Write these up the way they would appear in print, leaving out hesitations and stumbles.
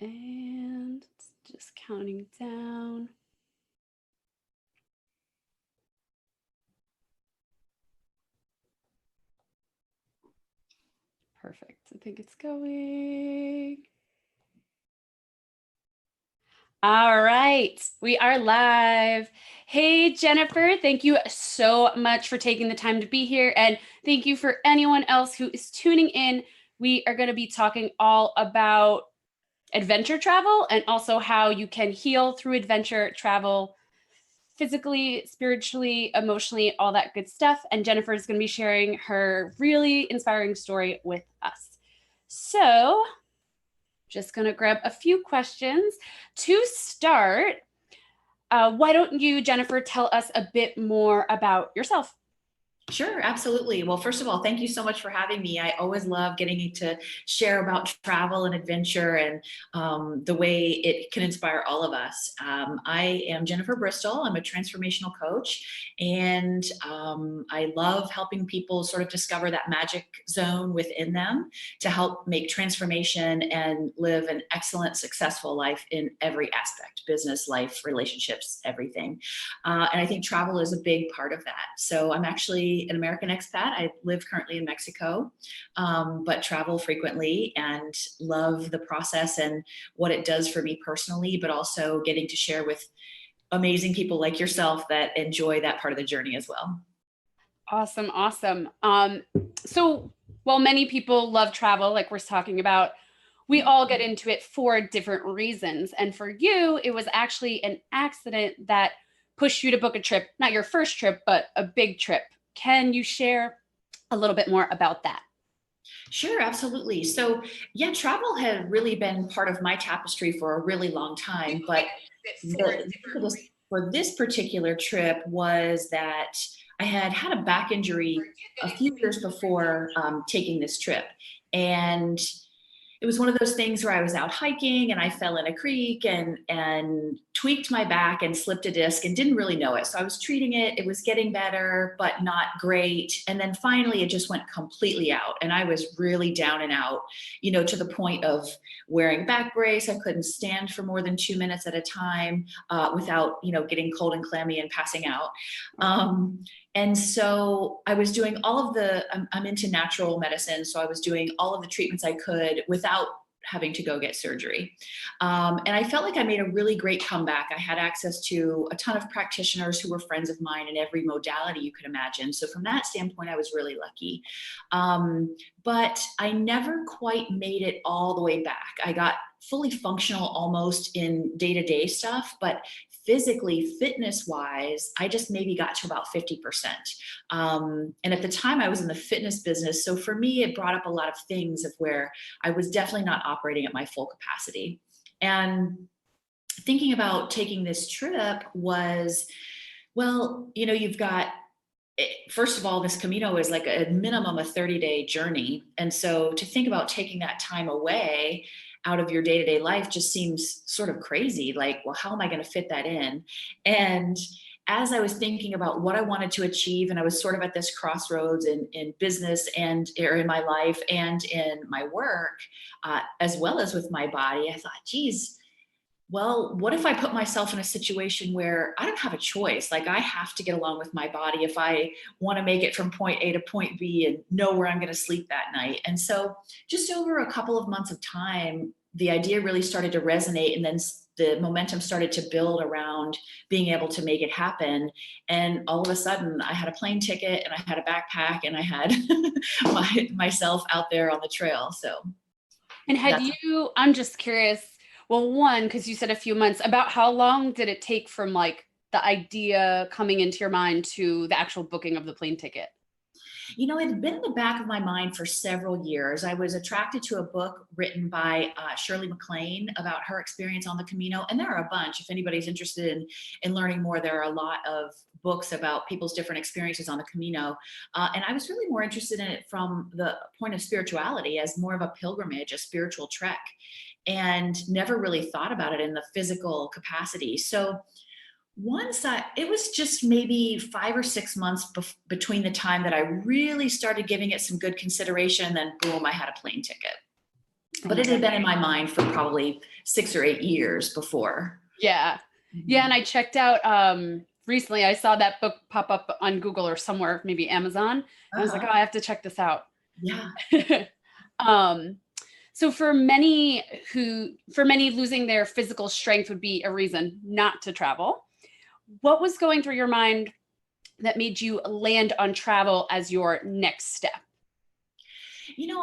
And it's just counting down. Perfect. I think it's going. All right, we are live. Hey, Jennifer, thank you so much for taking the time to be here. And thank you for anyone else who is tuning in. We are going to be talking all about adventure travel and also how you can heal through adventure travel physically, spiritually, emotionally, all that good stuff. And Jennifer is going to be sharing her really inspiring story with us. So, just going to grab a few questions to start. Why don't you, Jennifer, tell us a bit more about yourself? Sure, absolutely. Well, first of all, thank you so much for having me. I always love getting to share about travel and adventure and the way it can inspire all of us. I am Jennifer Bristol. I'm a transformational coach, and I love helping people sort of discover that magic zone within them to help make transformation and live an excellent, successful life in every aspect: business, life, relationships, everything. And I think travel is a big part of that. So I'm actually an American expat. I live currently in Mexico, but travel frequently and love the process and what it does for me personally, but also getting to share with amazing people like yourself that enjoy that part of the journey as well. Awesome, awesome. So while many people love travel, like we're talking about, we all get into it for different reasons. And for you, it was actually an accident that pushed you to book a trip, not your first trip, but a big trip. Can you share a little bit more about that? Sure, absolutely. So, yeah, travel had really been part of my tapestry for a really long time. But the for this particular trip was that I had had a back injury a few years before taking this trip, and it was one of those things where I was out hiking and I fell in a creek and tweaked my back and slipped a disc and didn't really know it. So I was treating it. It was getting better, but not great. And then finally, it just went completely out, and I was really down and out. To the point of wearing back brace. I couldn't stand for more than 2 minutes at a time without getting cold and clammy and passing out. Um, and so I was doing all of I'm into natural medicine. So I was doing all of the treatments I could without having to go get surgery. And I felt like I made a really great comeback. I had access to a ton of practitioners who were friends of mine in every modality you could imagine. So from that standpoint, I was really lucky. But I never quite made it all the way back. I got fully functional almost in day-to-day stuff, but physically, fitness wise, I just maybe got to about 50%. And at the time, I was in the fitness business. So for me, it brought up a lot of things of where I was definitely not operating at my full capacity. And thinking about taking this trip was, well, you've got first of all, this Camino is like a minimum a 30-day journey. And so to think about taking that time away out of your day-to-day life just seems sort of crazy. Like, well, how am I going to fit that in? And as I was thinking about what I wanted to achieve, and I was sort of at this crossroads in business and or in my life and in my work, as well as with my body, I thought, geez, well, what if I put myself in a situation where I don't have a choice? Like, I have to get along with my body if I want to make it from point A to point B and know where I'm going to sleep that night. And so, just over a couple of months of time, the idea really started to resonate. And then the momentum started to build around being able to make it happen. And all of a sudden, I had a plane ticket and I had a backpack and I had myself out there on the trail. So, And had that's you, I'm just curious, well, one, because you said a few months, about how long did it take from like the idea coming into your mind to the actual booking of the plane ticket? It had been in the back of my mind for several years. I was attracted to a book written by Shirley MacLaine about her experience on the Camino, and there are a bunch. If anybody's interested in learning more, there are a lot of books about people's different experiences on the Camino. And I was really more interested in it from the point of spirituality as more of a pilgrimage, a spiritual trek, and never really thought about it in the physical capacity. So it was just maybe 5 or 6 months between the time that I really started giving it some good consideration, and then boom, I had a plane ticket. but it had been in my mind for probably 6 or 8 years before. Yeah. Yeah. And I checked out recently, I saw that book pop up on Google or somewhere, maybe Amazon. And I was like, oh, Uh-huh. I have to check this out. Yeah. um, so for many, losing their physical strength would be a reason not to travel. What was going through your mind that made you land on travel as your next step?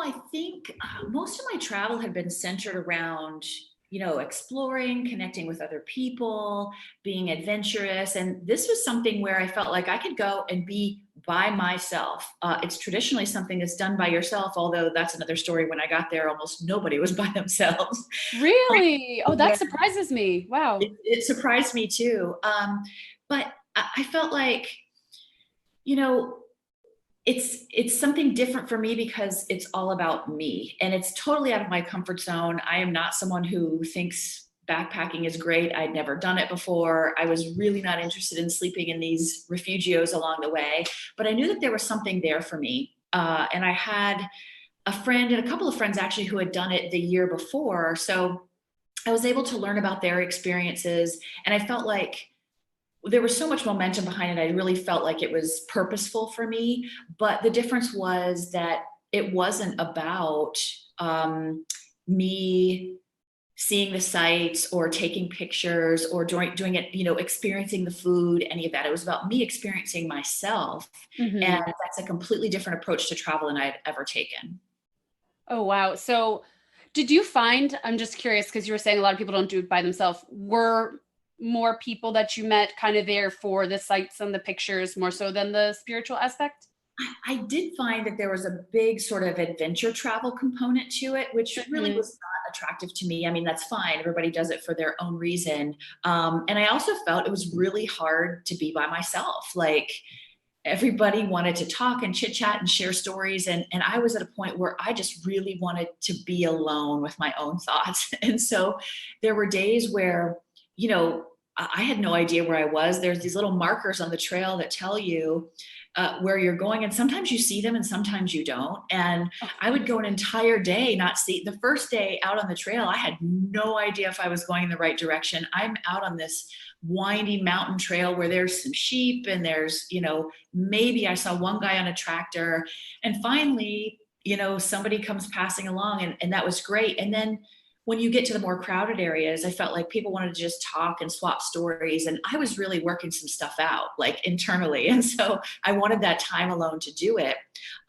I think most of my travel had been centered around, exploring, connecting with other people, being adventurous. And this was something where I felt like I could go and be by myself. It's traditionally something that's done by yourself, although that's another story. When I got there, almost nobody was by themselves. Really? Oh, Yeah, that surprises me. Wow. it surprised me too. But I felt like, you know, it's something different for me because it's all about me and it's totally out of my comfort zone. I am not someone who thinks backpacking is great. I'd never done it before. I was really not interested in sleeping in these refugios along the way, but I knew that there was something there for me. And I had a friend and a couple of friends actually who had done it the year before. So I was able to learn about their experiences, and I felt like there was so much momentum behind it. I really felt like it was purposeful for me. But the difference was that it wasn't about me seeing the sights or taking pictures or doing it, experiencing the food, any of that. It was about me experiencing myself. And Hmm. that's a completely different approach to travel than I'd ever taken. Oh, wow. So, did you find, I'm just curious because you were saying a lot of people don't do it by themselves. Were more people that you met kind of there for the sights and the pictures more so than the spiritual aspect? I did find that there was a big sort of adventure travel component to it, which really Hmm. was not attractive to me. I mean, that's fine. Everybody does it for their own reason. And I also felt it was really hard to be by myself. Like everybody wanted to talk and chit chat and share stories. And I was at a point where I just really wanted to be alone with my own thoughts. And so there were days where, you know, I had no idea where I was. There's these little markers on the trail that tell you where you're going, and sometimes you see them and sometimes you don't. And I would go an entire day not see. The first day out on the trail, I had no idea if I was going in the right direction. I'm out on this windy mountain trail where there's some sheep and there's, maybe I saw one guy on a tractor, and finally, somebody comes passing along, and that was great. And then when you get to the more crowded areas, I felt like people wanted to just talk and swap stories. And I was really working some stuff out, like internally. And so I wanted that time alone to do it.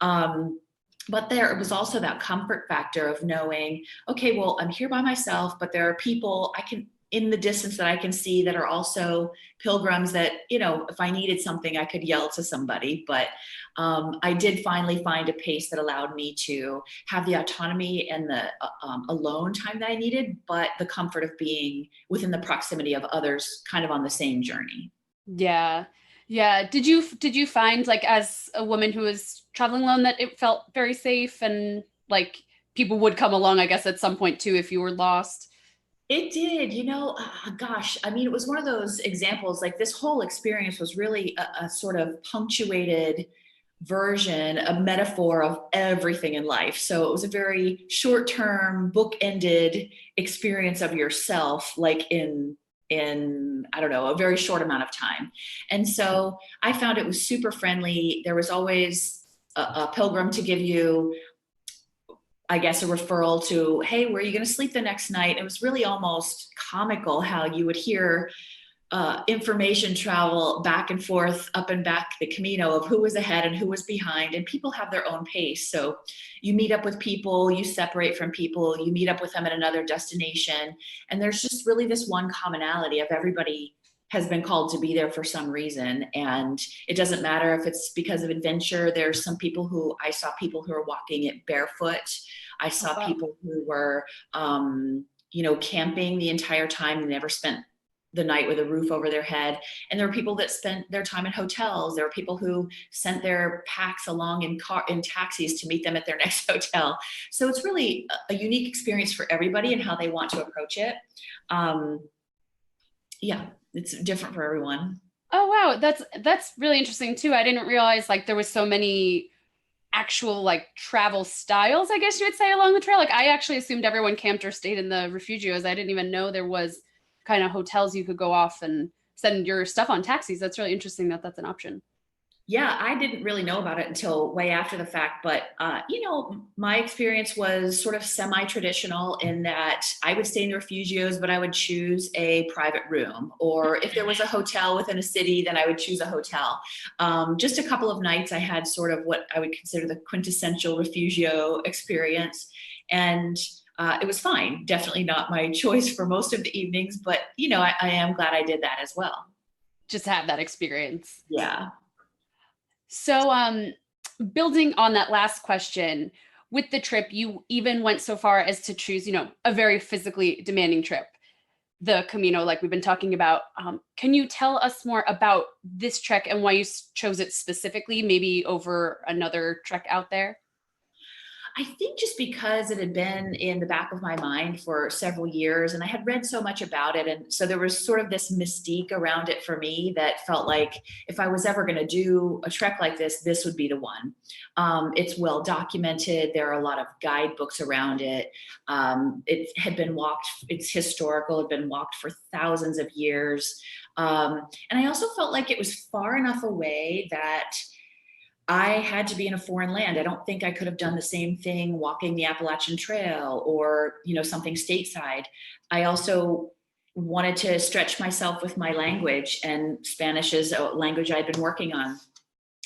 But there was also that comfort factor of knowing, okay, well, I'm here by myself, but there are people I can in the distance that I can see that are also pilgrims that, if I needed something, I could yell to somebody. But I did finally find a pace that allowed me to have the autonomy and the alone time that I needed, but the comfort of being within the proximity of others kind of on the same journey. Yeah. Yeah. Did you find, like, as a woman who was traveling alone, that it felt very safe and like people would come along, I guess, at some point too if you were lost? It did, gosh, I mean, it was one of those examples, like this whole experience was really a sort of punctuated version, a metaphor of everything in life. So it was a very short term, book-ended experience of yourself, like in I don't know, a very short amount of time. And so I found it was super friendly. There was always a pilgrim to give you, I guess, a referral to, hey, where are you going to sleep the next night? It was really almost comical how you would hear information travel back and forth up and back the Camino of who was ahead and who was behind. And people have their own pace. So you meet up with people, you separate from people, you meet up with them at another destination. And there's just really this one commonality of everybody has been called to be there for some reason. And it doesn't matter if it's because of adventure. There's some people who I saw people who are walking it barefoot. I Oh, saw wow. people who were, camping the entire time and never spent the night with a roof over their head. And there were people that spent their time in hotels. There were people who sent their packs along in taxis to meet them at their next hotel. So it's really a unique experience for everybody and how they want to approach it. Um, yeah, it's different for everyone. Oh, wow. That's really interesting too. I didn't realize like there was so many actual like travel styles, I guess you would say, along the trail. Like I actually assumed everyone camped or stayed in the refugios. I didn't even know there was kind of hotels you could go off and send your stuff on taxis. That's really interesting that that's an option. Yeah, I didn't really know about it until way after the fact, but my experience was sort of semi-traditional in that I would stay in the refugios, but I would choose a private room, or if there was a hotel within a city, then I would choose a hotel. Just a couple of nights, I had sort of what I would consider the quintessential refugio experience, and it was fine. Definitely not my choice for most of the evenings, but I am glad I did that as well. Just have that experience. Yeah. So, building on that last question, with the trip, you even went so far as to choose, a very physically demanding trip, the Camino, like we've been talking about. Can you tell us more about this trek and why you chose it specifically, maybe over another trek out there? I think just because it had been in the back of my mind for several years and I had read so much about it. And so there was sort of this mystique around it for me that felt like if I was ever going to do a trek like this would be the one. It's well documented. There are a lot of guidebooks around it. It had been walked, it's historical, it had been walked for thousands of years. And I also felt like it was far enough away that I had to be in a foreign land. I don't think I could have done the same thing walking the Appalachian Trail or, something stateside. I also wanted to stretch myself with my language, and Spanish is a language I'd been working on.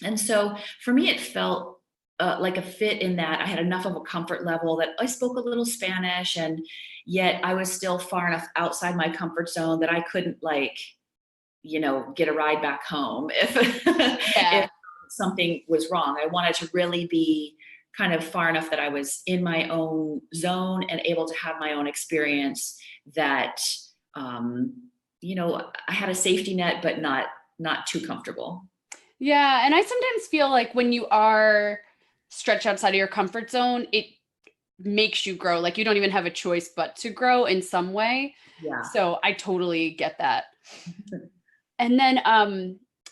And so for me, it felt like a fit in that I had enough of a comfort level that I spoke a little Spanish, and yet I was still far enough outside my comfort zone that I couldn't get a ride back home if if Yeah. something was wrong. I wanted to really be kind of far enough that I was in my own zone and able to have my own experience that um, I had a safety net, but not too comfortable. Yeah. And I sometimes feel like when you are stretched outside of your comfort zone, it makes you grow. Like you don't even have a choice but to grow in some way. Yeah. So I totally get that. And then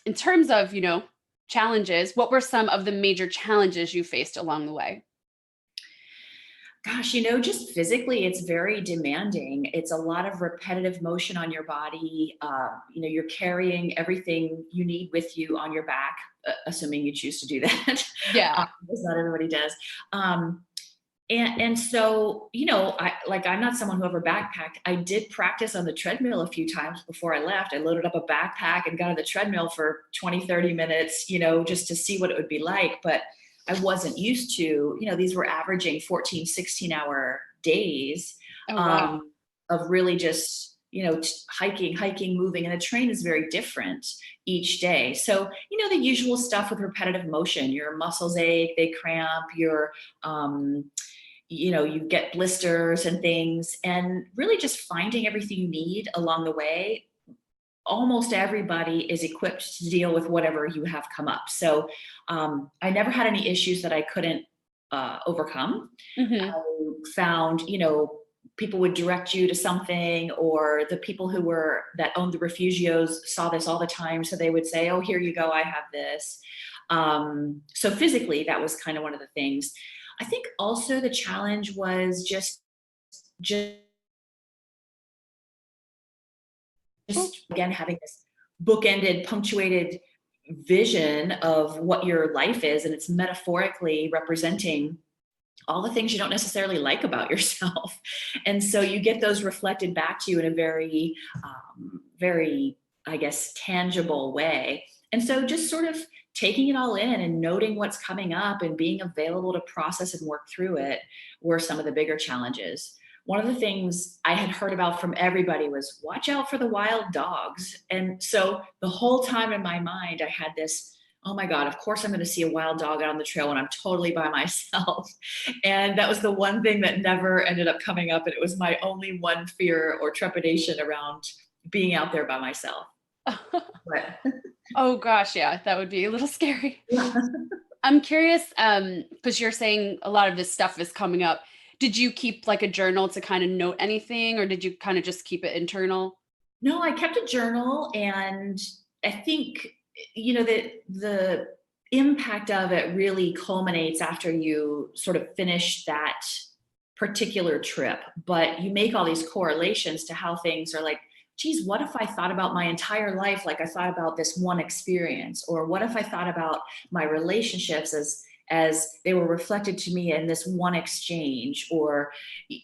in terms of, challenges, what were some of the major challenges you faced along the way? Gosh, just physically, it's very demanding. It's a lot of repetitive motion on your body. You're carrying everything you need with you on your back, assuming you choose to do that. Yeah. Because not everybody does. And so, I'm not someone who ever backpacked. I did practice on the treadmill a few times before I left. I loaded up a backpack and got on the treadmill for 20, 30 minutes, just to see what it would be like. But I wasn't used to, these were averaging 14, 16-hour days Oh, wow. of really just, hiking, moving. And the train is very different each day. So, the usual stuff with repetitive motion, your muscles ache, they cramp, you get blisters and things, and really just finding everything you need along the way. Almost everybody is equipped to deal with whatever you have come up. So I never had any issues that I couldn't overcome. Hmm. I found, people would direct you to something, or the people that owned the refugios saw this all the time. So they would say, oh, here you go, I have this. So physically, that was kind of one of the things. I think also the challenge was just Oh, again having this bookended, punctuated vision of what your life is, and it's metaphorically representing all the things you don't necessarily like about yourself. And so you get those reflected back to you in a very, I guess, tangible way. And so just sort of taking it all in and noting what's coming up and being available to process and work through it were some of the bigger challenges. One of the things I had heard about from everybody was watch out for the wild dogs. And so the whole time in my mind, I had this, oh my God, of course I'm going to see a wild dog out on the trail when I'm totally by myself. And that was the one thing that never ended up coming up. And it was my only one fear or trepidation around being out there by myself. But oh gosh, yeah, that would be a little scary. yeah. I'm curious, because you're saying a lot of this stuff is coming up. Did you keep like a journal to kind of note anything, or did you kind of just keep it internal? No, I kept a journal, and I think, the impact of it really culminates after you sort of finish that particular trip. But you make all these correlations to how things are like, geez, what if I thought about my entire life like I thought about this one experience? Or what if I thought about my relationships as they were reflected to me in this one exchange, or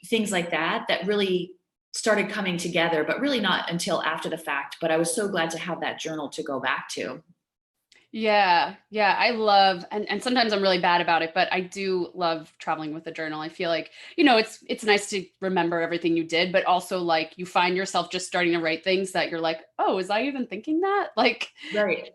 things like that, that really started coming together, but really not until after the fact. But I was so glad to have that journal to go back to. Yeah, yeah, I love, and sometimes I'm really bad about it, but I do love traveling with a journal. I feel like, it's nice to remember everything you did, but also like you find yourself just starting to write things that you're like, oh, was I even thinking that? Like, Right.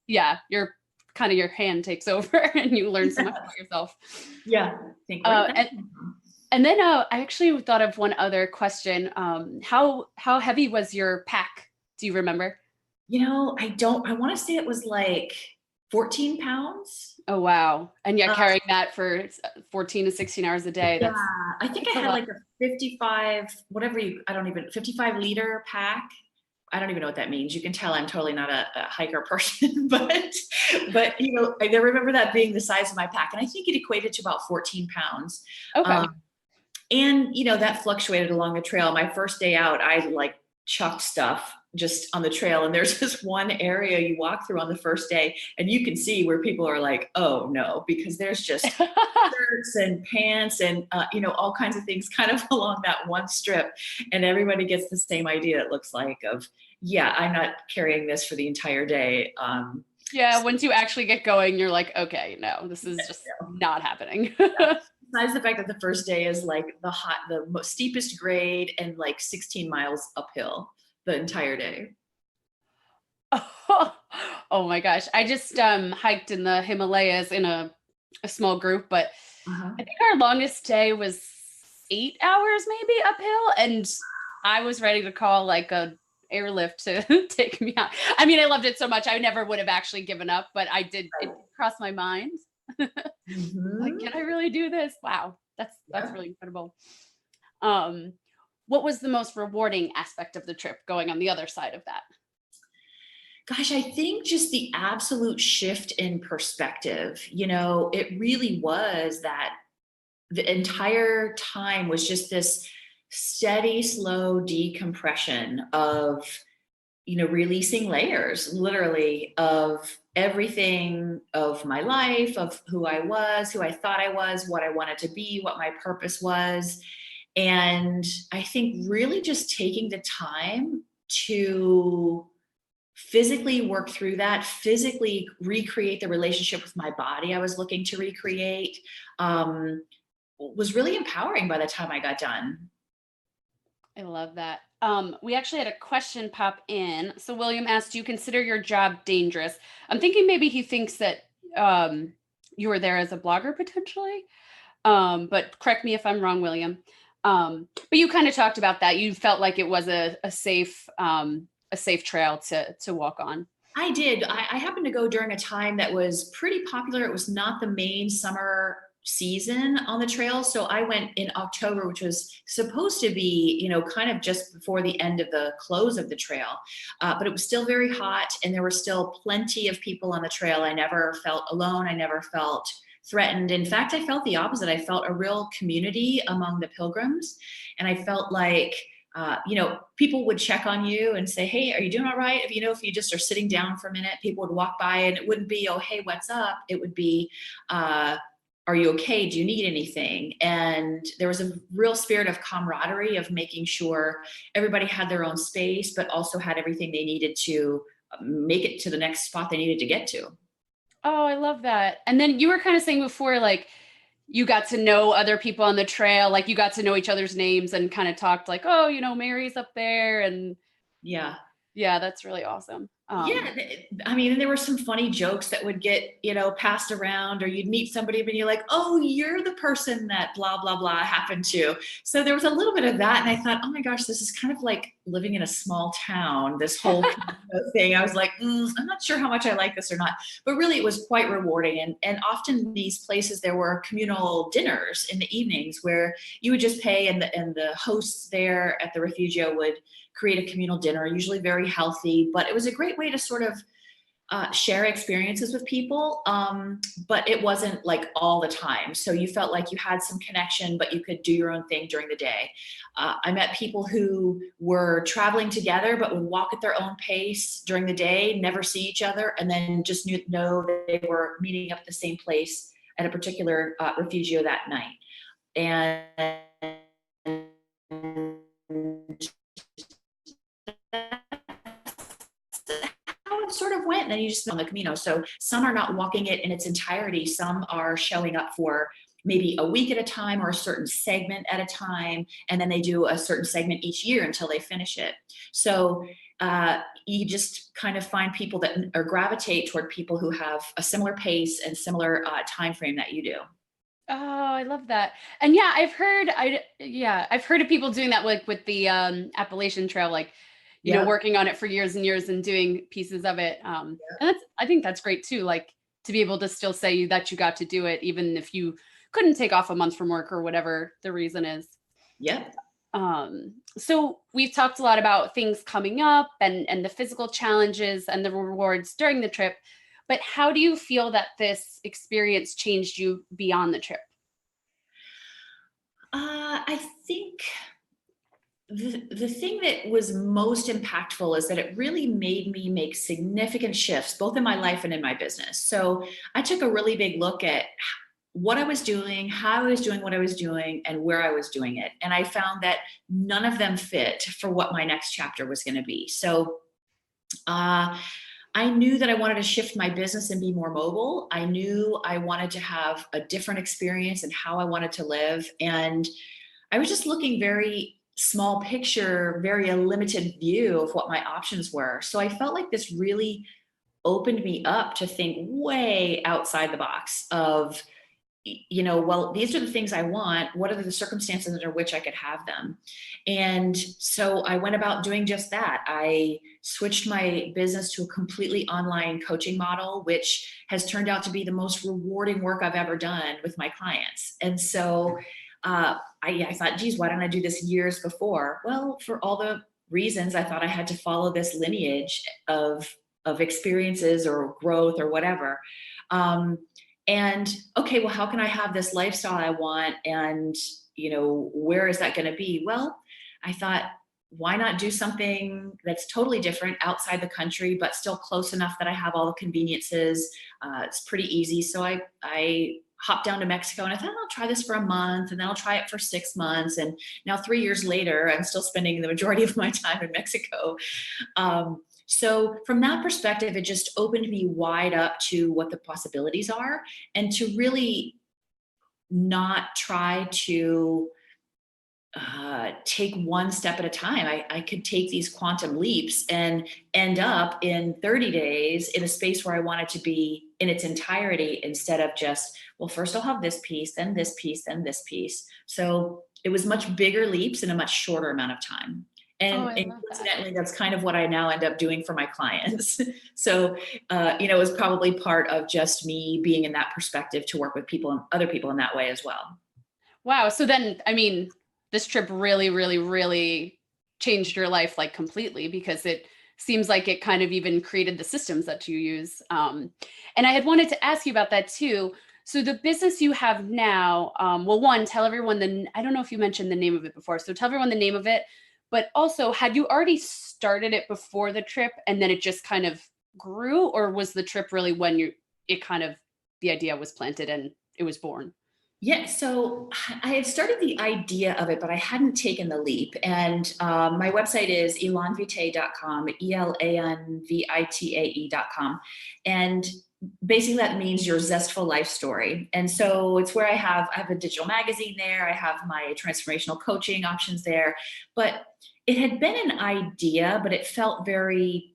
yeah, you're kind of your hand takes over and you learn so much about yourself. Yeah. Think where Uh, did that and come from? and then I actually thought of one other question. How heavy was your pack? Do you remember? I want to say it was like 14 pounds. Oh, wow. And yeah, Uh, carrying that for 14 to 16 hours a day, yeah, that's I think I a had lot. like a 55, I don't even, 55-liter pack. I don't even know what that means. You can tell I'm totally not a hiker person, but I remember that being the size of my pack. And I think it equated to about 14 pounds. Okay. Um, And that fluctuated along the trail. My first day out, I like chucked stuff just on the trail. And there's this one area you walk through on the first day, and you can see where people are like, oh no, because there's just shirts and pants and all kinds of things kind of along that one strip. And everybody gets the same idea, it looks like, of, yeah, I'm not carrying this for the entire day. Yeah, once you actually get going, you're like, okay, no, this is just not happening. Besides the fact that the first day is like the most steepest grade and like 16 miles uphill the entire day. Oh my gosh. I just hiked in the Himalayas in a small group, but Uh-huh. I think our longest day was 8 hours maybe uphill, and I was ready to call like a airlift to take me out. I mean, I loved it so much I never would have actually given up, but it did cross my mind. Like, Hmm. can I really do this? Wow. That's Yeah. really incredible. Um, what was the most rewarding aspect of the trip going on the other side of that? Gosh, I think just the absolute shift in perspective. It really was that the entire time was just this steady, slow decompression of releasing layers, literally, of everything of my life, of who I was, who I thought I was, what I wanted to be, what my purpose was. And I think really just taking the time to physically work through that, physically recreate the relationship with my body I was looking to recreate, was really empowering by the time I got done. I love that. We actually had a question pop in. So William asked, "Do you consider your job dangerous?" I'm thinking maybe he thinks that um, you were there as a blogger potentially. But correct me if I'm wrong, William. But you kind of talked about that. You felt like it was a safe trail to walk on. I did. I happened to go during a time that was pretty popular. It was not the main summer season on the trail. So I went in October, which was supposed to be, kind of just before the end of the close of the trail. But it was still very hot, and there were still plenty of people on the trail. I never felt alone. I never felt threatened. In fact, I felt the opposite. I felt a real community among the pilgrims. And I felt like, people would check on you and say, hey, are you doing all right? If you just are sitting down for a minute, people would walk by, and it wouldn't be, oh, hey, what's up? It would be, are you okay? Do you need anything? And there was a real spirit of camaraderie, of making sure everybody had their own space, but also had everything they needed to make it to the next spot they needed to get to. Oh, I love that. And then you were kind of saying before, like you got to know other people on the trail, like you got to know each other's names and kind of talked like, oh, Mary's up there, and Yeah. yeah, that's really awesome. Yeah, I mean, and there were some funny jokes that would get, passed around, or you'd meet somebody and you're like, oh, you're the person that blah, blah, blah happened to. So there was a little bit of that. And I thought, oh my gosh, this is kind of like living in a small town, this whole thing. I was like, I'm not sure how much I like this or not. But really, it was quite rewarding. And often these places, there were communal dinners in the evenings where you would just pay, and the hosts there at the Refugio would create a communal dinner, usually very healthy, but it was a great way to sort of share experiences with people, but it wasn't like all the time. So you felt like you had some connection, but you could do your own thing during the day. I met people who were traveling together, but would walk at their own pace during the day, never see each other, and then just know that they were meeting up at the same place at a particular refugio that night. And how it sort of went. And then you just on the Camino. So some are not walking it in its entirety. Some are showing up for maybe a week at a time or a certain segment at a time. And then they do a certain segment each year until they finish it. So you just kind of find people that or gravitate toward people who have a similar pace and similar time frame that you do. Oh, I love that. And yeah, I've heard of people doing that like with the Appalachian Trail, like, Yep. working on it for years and years and doing pieces of it. And I think that's great too, like to be able to still say that you got to do it even if you couldn't take off a month from work or whatever the reason is. Yep. So we've talked a lot about things coming up and the physical challenges and the rewards during the trip, but how do you feel that this experience changed you beyond the trip? I think the thing that was most impactful is that it really made me make significant shifts, both in my life and in my business. So I took a really big look at what I was doing, how I was doing what I was doing, and where I was doing it. And I found that none of them fit for what my next chapter was going to be. So I knew that I wanted to shift my business and be more mobile. I knew I wanted to have a different experience and how I wanted to live. And I was just looking very small picture, very a limited view of what my options were. So I felt like this really opened me up to think way outside the box of, well, these are the things I want. What are the circumstances under which I could have them? And so I went about doing just that. I switched my business to a completely online coaching model, which has turned out to be the most rewarding work I've ever done with my clients. And so I thought, geez, why didn't I do this years before? Well, for all the reasons I thought I had to follow this lineage of experiences or growth or whatever. And okay, well, how can I have this lifestyle I want? And, where is that going to be? Well, I thought, why not do something that's totally different outside the country, but still close enough that I have all the conveniences. It's pretty easy. So I hopped down to Mexico and I thought, I'll try this for a month and then I'll try it for 6 months. And now 3 years later, I'm still spending the majority of my time in Mexico. So from that perspective, it just opened me wide up to what the possibilities are and to really not try to take one step at a time. I could take these quantum leaps and end up in 30 days in a space where I want it to be in its entirety instead of just, well, first I'll have this piece, then this piece, then this piece. So it was much bigger leaps in a much shorter amount of time. Oh, And, I and love that. coincidentally, that's kind of what I now end up doing for my clients. So, it was probably part of just me being in that perspective to work with people and other people in that way as well. Wow. So then, I mean, this trip really, really, really changed your life like completely because it seems like it kind of even created the systems that you use. And I had wanted to ask you about that too. So the business you have now, well, one, tell everyone I don't know if you mentioned the name of it before. So tell everyone the name of it, but also had you already started it before the trip and then it just kind of grew, or was the trip really when it kind of, the idea was planted and it was born? Yeah, so I had started the idea of it, but I hadn't taken the leap. And my website is elanvitae.com, ELANVITAE.com. And basically that means your zestful life story. And so it's where I have a digital magazine there, I have my transformational coaching options there. But it had been an idea, but it felt very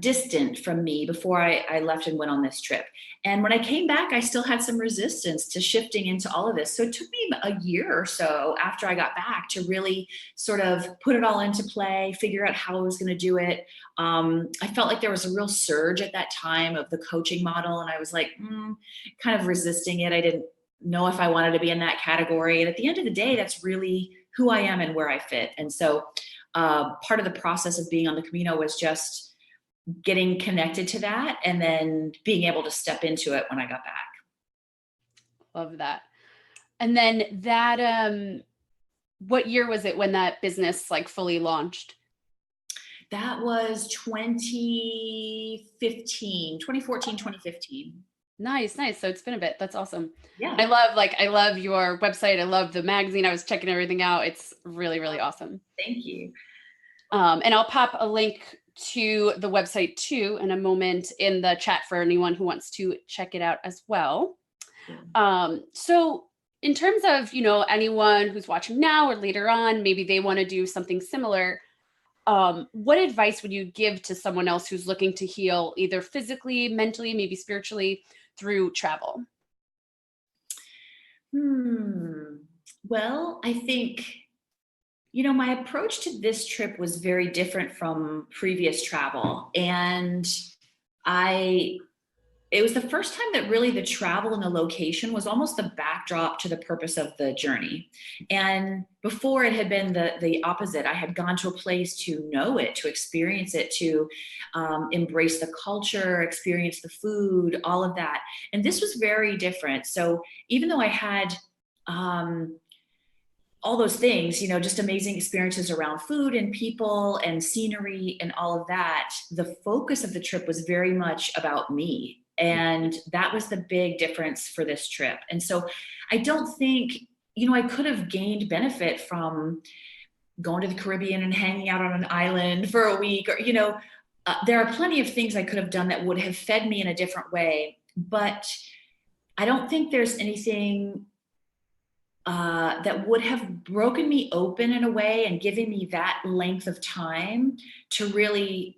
distant from me before I left and went on this trip. And when I came back, I still had some resistance to shifting into all of this. So it took me a year or so after I got back to really sort of put it all into play, figure out how I was going to do it. I felt like there was a real surge at that time of the coaching model. And I was like, kind of resisting it. I didn't know if I wanted to be in that category. And at the end of the day, that's really who I am and where I fit. And so part of the process of being on the Camino was just getting connected to that and then being able to step into it when I got back. Love that. And then that what year was it when that business like fully launched? That was 2015, 2014, 2015. Nice, nice. So it's been a bit. That's awesome. Yeah, I love your website. I love the magazine. I was checking everything out. It's really, really awesome. thank you. And I'll pop a link to the website too in a moment in the chat for anyone who wants to check it out as well. So in terms of, anyone who's watching now or later on, maybe they want to do something similar. What advice would you give to someone else who's looking to heal either physically, mentally, maybe spiritually through travel? Well, I think, my approach to this trip was very different from previous travel. And I it was the first time that really the travel and the location was almost the backdrop to the purpose of the journey. And before it had been the opposite. I had gone to a place to know it, to experience it, to embrace the culture, experience the food, all of that. And this was very different. So even though I had um, all those things, just amazing experiences around food and people and scenery and all of that, the focus of the trip was very much about me. And that was the big difference for this trip. And so I don't think, I could have gained benefit from going to the Caribbean and hanging out on an island for a week, or, there are plenty of things I could have done that would have fed me in a different way. But I don't think there's anything that would have broken me open in a way and given me that length of time to really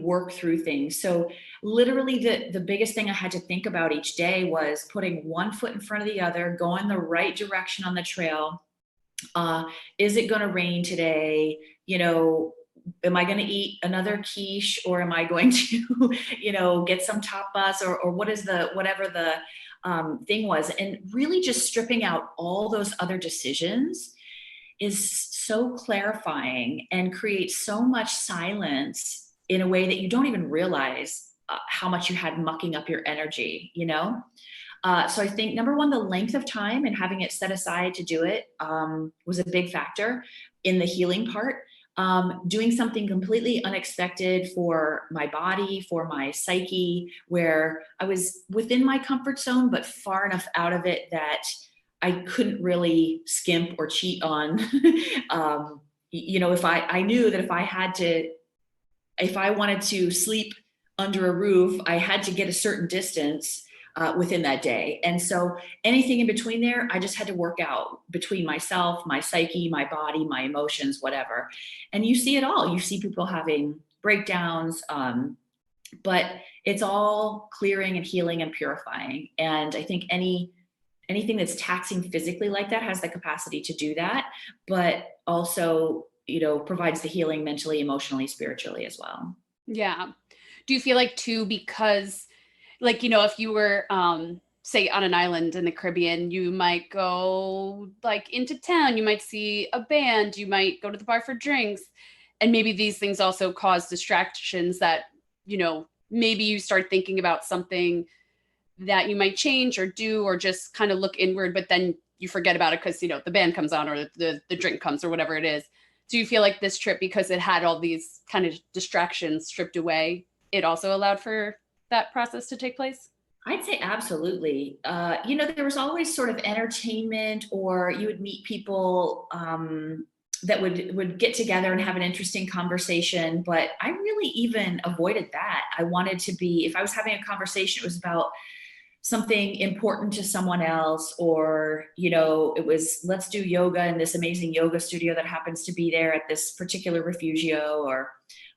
work through things. So literally the biggest thing I had to think about each day was putting one foot in front of the other, going the right direction on the trail. Is it going to rain today? Am I going to eat another quiche, or am I going to, get some tapas, or what is whatever the thing was? And really just stripping out all those other decisions is so clarifying and creates so much silence in a way that you don't even realize how much you had mucking up your energy. So I think number one, the length of time and having it set aside to do it was a big factor in the healing part. Doing something completely unexpected for my body, for my psyche, where I was within my comfort zone, but far enough out of it that I couldn't really skimp or cheat on. If I knew that if I wanted to sleep under a roof, I had to get a certain distance within that day. And so anything in between there, I just had to work out between myself, my psyche, my body, my emotions, whatever. And you see it all. You see people having breakdowns, but it's all clearing and healing and purifying. And I think anything that's taxing physically like that has the capacity to do that, but also, provides the healing mentally, emotionally, spiritually as well. Yeah. Do you feel like too, because like, if you were say on an island in the Caribbean, you might go like into town, you might see a band, you might go to the bar for drinks. And maybe these things also cause distractions that, maybe you start thinking about something that you might change or do, or just kind of look inward, but then you forget about it because, the band comes on, or the drink comes, or whatever it is. Do you feel like this trip, because it had all these kind of distractions stripped away, it also allowed for that process to take place? I'd say absolutely. There was always sort of entertainment, or you would meet people that would get together and have an interesting conversation. But I really even avoided that. I wanted to be, if I was having a conversation, it was about something important to someone else, or it was, let's do yoga in this amazing yoga studio that happens to be there at this particular refugio, or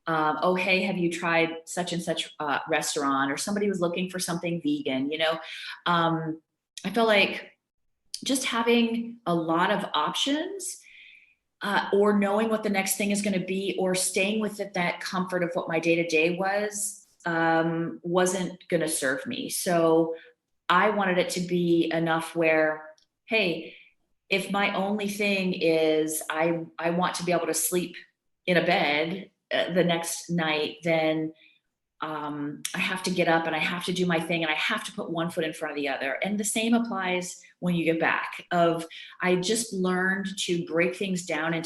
oh hey, have you tried such and such restaurant, or somebody was looking for something vegan. I felt like just having a lot of options, or knowing what the next thing is going to be, or staying with it, that comfort of what my day-to-day wasn't going to serve me. So I wanted it to be enough where, hey, if my only thing is I want to be able to sleep in a bed the next night, then I have to get up and I have to do my thing and I have to put one foot in front of the other. And the same applies when you get back. I just learned to break things down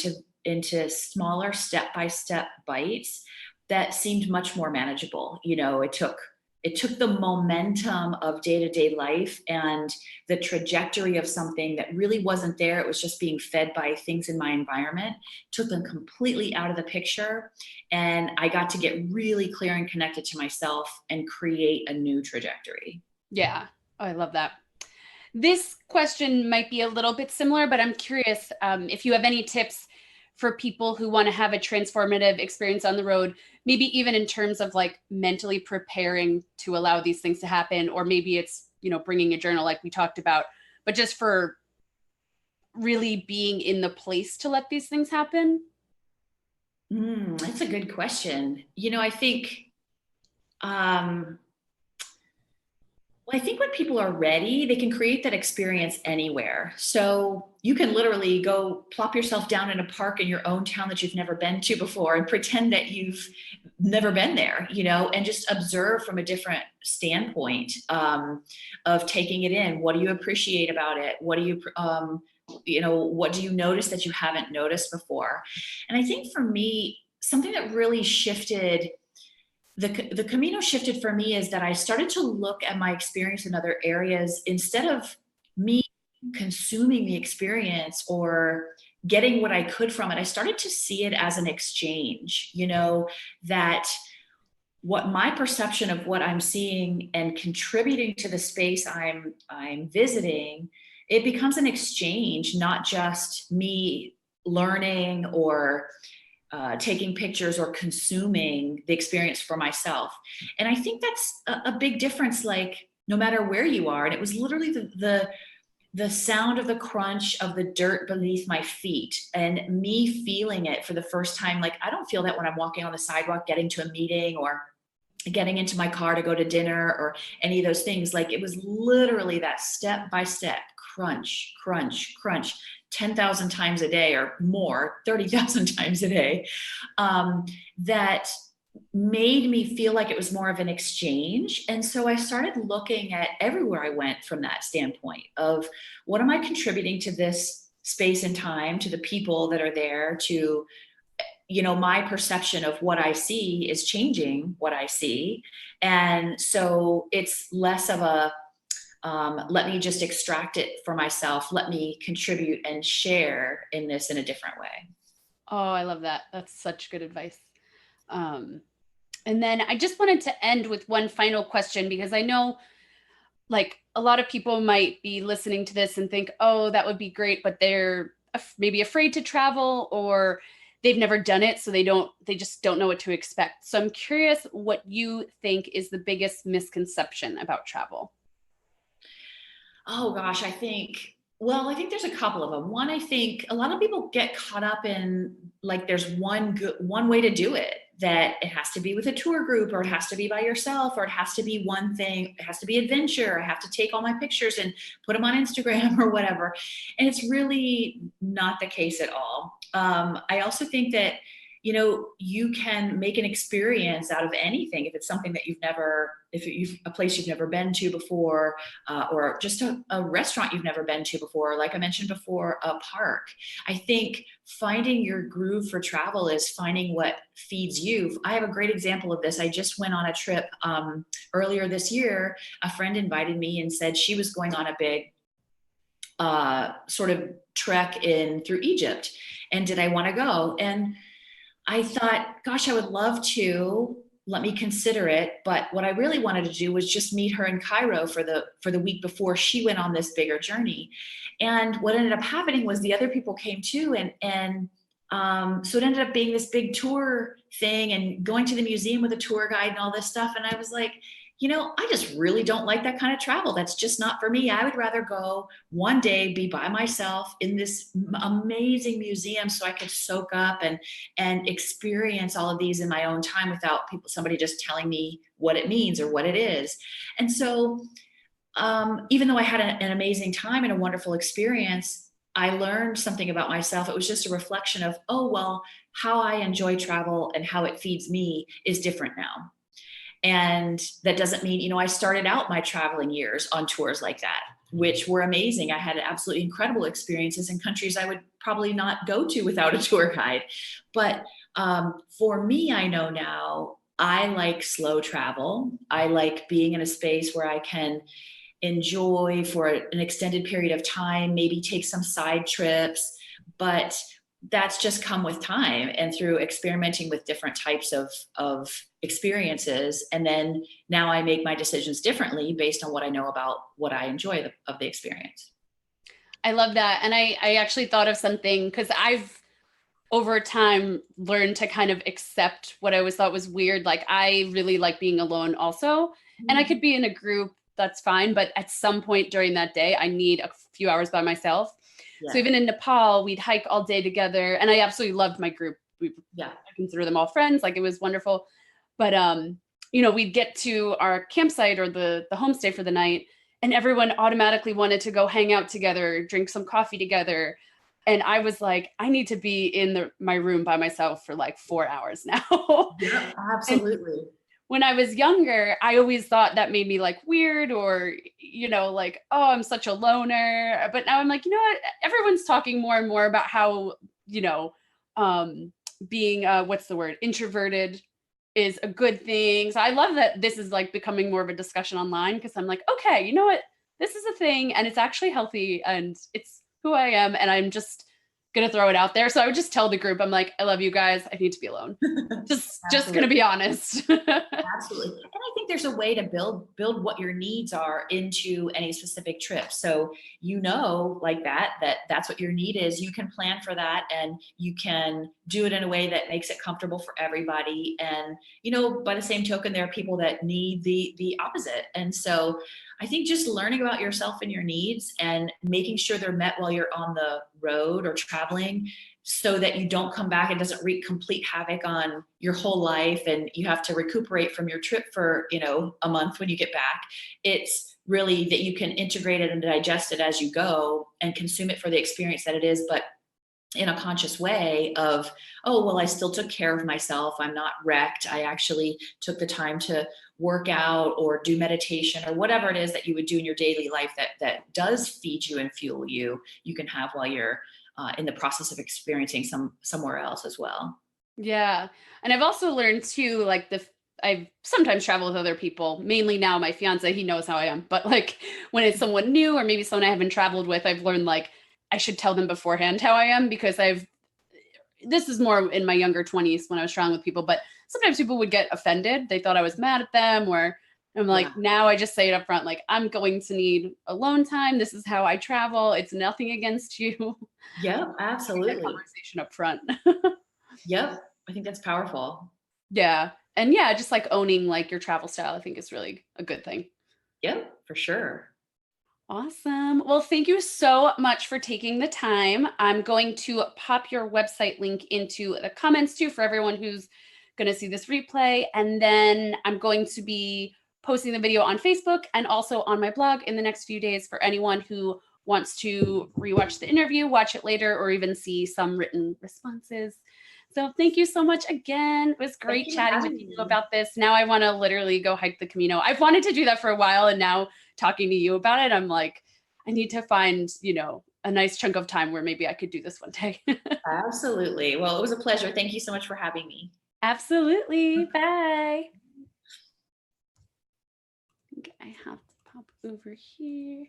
into smaller step-by-step bites that seemed much more manageable. It took the momentum of day-to-day life and the trajectory of something that really wasn't there. It was just being fed by things in my environment, took them completely out of the picture. And I got to get really clear and connected to myself and create a new trajectory. Yeah. Oh, I love that. This question might be a little bit similar, but I'm curious if you have any tips for people who want to have a transformative experience on the road, maybe even in terms of like mentally preparing to allow these things to happen, or maybe it's, bringing a journal like we talked about, but just for really being in the place to let these things happen. That's a good question. I think um, well, I think when people are ready, they can create that experience anywhere. So you can literally go plop yourself down in a park in your own town that you've never been to before and pretend that you've never been there, and just observe from a different standpoint of taking it in. What do you appreciate about it? What do you notice that you haven't noticed before? And I think for me, something that really shifted the Camino shifted for me is that I started to look at my experience in other areas instead of me consuming the experience or getting what I could from it. I started to see it as an exchange, that what my perception of what I'm seeing and contributing to the space I'm visiting, it becomes an exchange, not just me learning or taking pictures or consuming the experience for myself. And I think that's a big difference, like no matter where you are. And it was literally the sound of the crunch of the dirt beneath my feet and me feeling it for the first time. Like I don't feel that when I'm walking on the sidewalk, getting to a meeting or getting into my car to go to dinner or any of those things. Like it was literally that step by step crunch, crunch, crunch, 10,000 times a day or more, 30,000 times a day, that made me feel like it was more of an exchange. And so I started looking at everywhere I went from that standpoint of what am I contributing to this space and time, to the people that are there, to my perception of what I see is changing what I see. And so it's less of a let me just extract it for myself. Let me contribute and share in this in a different way. Oh, I love that. That's such good advice. And then I just wanted to end with one final question because I know like a lot of people might be listening to this and think, oh, that would be great, but they're maybe afraid to travel or they've never done it. So they just don't know what to expect. So I'm curious what you think is the biggest misconception about travel. Oh gosh, I think there's a couple of them. One, I think a lot of people get caught up in like there's one way to do it, that it has to be with a tour group or it has to be by yourself or it has to be one thing, it has to be adventure. I have to take all my pictures and put them on Instagram or whatever. And it's really not the case at all. I also think that you can make an experience out of anything if it's something that a place you've never been to before, or just a restaurant you've never been to before, like I mentioned before, a park. I think finding your groove for travel is finding what feeds you. I have a great example of this. I just went on a trip earlier this year. A friend invited me and said she was going on a big sort of trek in through Egypt, and did I want to go? And I thought, gosh, I would love to. Let me consider it. But what I really wanted to do was just meet her in Cairo for the week before she went on this bigger journey. And what ended up happening was the other people came too, and so it ended up being this big tour thing and going to the museum with a tour guide and all this stuff. And I was like, I just really don't like that kind of travel. That's just not for me. I would rather go one day, be by myself in this amazing museum so I could soak up and experience all of these in my own time without somebody just telling me what it means or what it is. And so even though I had an amazing time and a wonderful experience, I learned something about myself. It was just a reflection of, oh, well, how I enjoy travel and how it feeds me is different now. And that doesn't mean, you know, I started out my traveling years on tours like that, which were amazing. I had absolutely incredible experiences in countries I would probably not go to without a tour guide. But for me, I know now I like slow travel. I like being in a space where I can enjoy for an extended period of time, maybe take some side trips, but that's just come with time and through experimenting with different types of experiences. And then now I make my decisions differently based on what I know about what I enjoy of the experience. I love that. And I actually thought of something because I've over time learned to kind of accept what I always thought was weird. Like I really like being alone also. And I could be in a group, that's fine. But at some point during that day, I need a few hours by myself. So Yeah. even in Nepal, we'd hike all day together. And I absolutely loved my group. Yeah. I consider them all friends. Like it was wonderful. But we'd get to our campsite or the homestay for the night, and everyone automatically wanted to go hang out together, drink some coffee together. And I was like, I need to be in my room by myself for like 4 hours now. Yeah, And absolutely. when I was younger, I always thought that made me like weird or, like, oh, I'm such a loner. But now I'm like, you know what? Everyone's talking more and more about how, being, what's the word, introverted is a good thing. So I love that this is like becoming more of a discussion online because I'm like, okay, you know what? This is a thing and it's actually healthy and it's who I am. And I'm just going to throw it out there. So I would just tell the group, I'm like, I love you guys. I need to be alone. Just going to Absolutely. be honest. Absolutely. And I think there's a way to build what your needs are into any specific trip. So like that's what your need is. You can plan for that and you can do it in a way that makes it comfortable for everybody. And by the same token, there are people that need the opposite. And so I think just learning about yourself and your needs and making sure they're met while you're on the road or traveling so that you don't come back and doesn't wreak complete havoc on your whole life and you have to recuperate from your trip for a month when you get back. It's really that you can integrate it and digest it as you go and consume it for the experience that it is, but in a conscious way of, oh, well, I still took care of myself, I'm not wrecked, I actually took the time to work out or do meditation or whatever it is that you would do in your daily life that does feed you and fuel you, you can have while you're in the process of experiencing somewhere else as well. Yeah. And I've also learned too, like I've sometimes traveled with other people, mainly now my fiance, he knows how I am. But like when it's someone new or maybe someone I haven't traveled with, I've learned like I should tell them beforehand how I am because this is more in my younger 20s when I was traveling with people, but sometimes people would get offended. They thought I was mad at them or I'm like, Yeah. now I just say it up front, like I'm going to need alone time. This is how I travel. It's nothing against you. Yep, That absolutely. conversation up front. Yep, I think that's powerful. Yeah. And yeah, just like owning like your travel style, I think is really a good thing. Yep, for sure. Awesome. Well, thank you so much for taking the time. I'm going to pop your website link into the comments too for everyone who's going to see this replay. And then I'm going to be posting the video on Facebook and also on my blog in the next few days for anyone who wants to rewatch the interview, watch it later, or even see some written responses. So thank you so much again. It was Thank great you for chatting with having you me. about this. Now I want to literally go hike the Camino. I've wanted to do that for a while, and now talking to you about it, I'm like, I need to find, a nice chunk of time where maybe I could do this one day. Absolutely. Well, it was a pleasure. Thank you so much for having me. Absolutely. Bye. I have to pop over here.